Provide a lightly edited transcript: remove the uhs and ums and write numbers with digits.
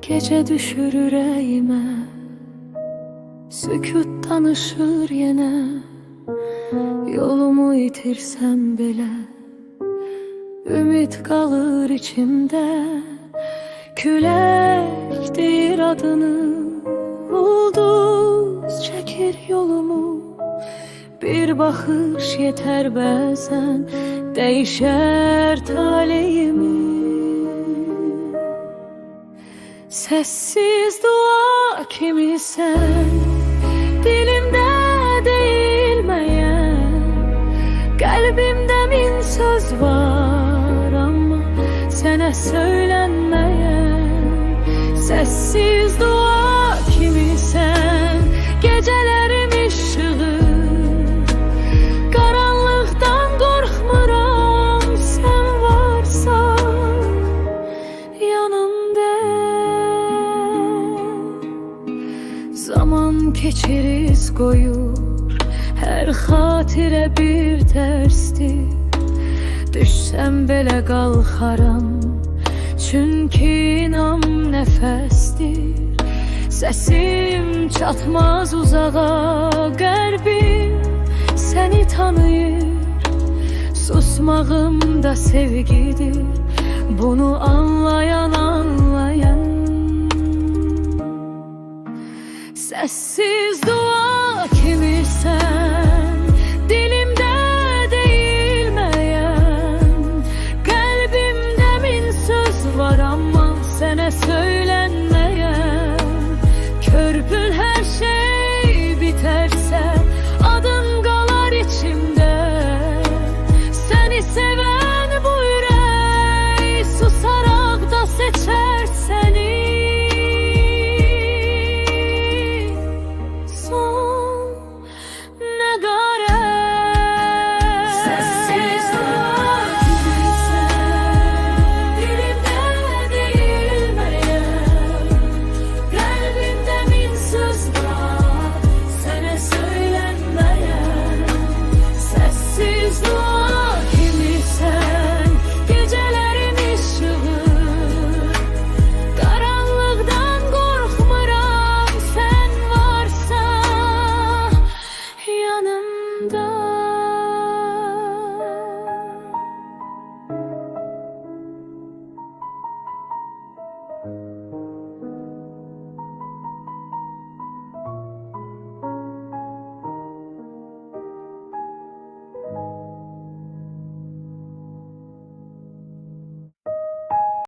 Gece düşür ürəyimə, sükut danışır yenə. Yolumu itirsəm belə, ümid qalır içimdə. Külək deyir adını, ulduz çəkir yolumu. Bir baxış yetər bəzən, dəyişər taleyimi. Sessiz dua kimisən, dilimdə deyilməyən. Qəlbimdə min söz var, amma sənə söylənməyən. Sessiz dua kimisən, gecələrim işığı. Qaranlıqdan qorxmuram, sən varsan yanımda. Zaman keçiriz qoyur, hər xatirə bir dərsdir. Düşsəm belə qalxaram, çünki inam nəfəsdir. Səsim çatmaz uzağa, qəlbim səni tanıyır. Susmağım da sevgidir, bunu anlayan anlayan. Sessiz dua kimisən, dilimdə deyilməyən. Qəlbimdə min söz var, amma sənə söylənməyən. Körpün hər şey bitərsə, adım qalar içimdə. Səni sevən bu ürək susaraq da seçər səni. Yanımda.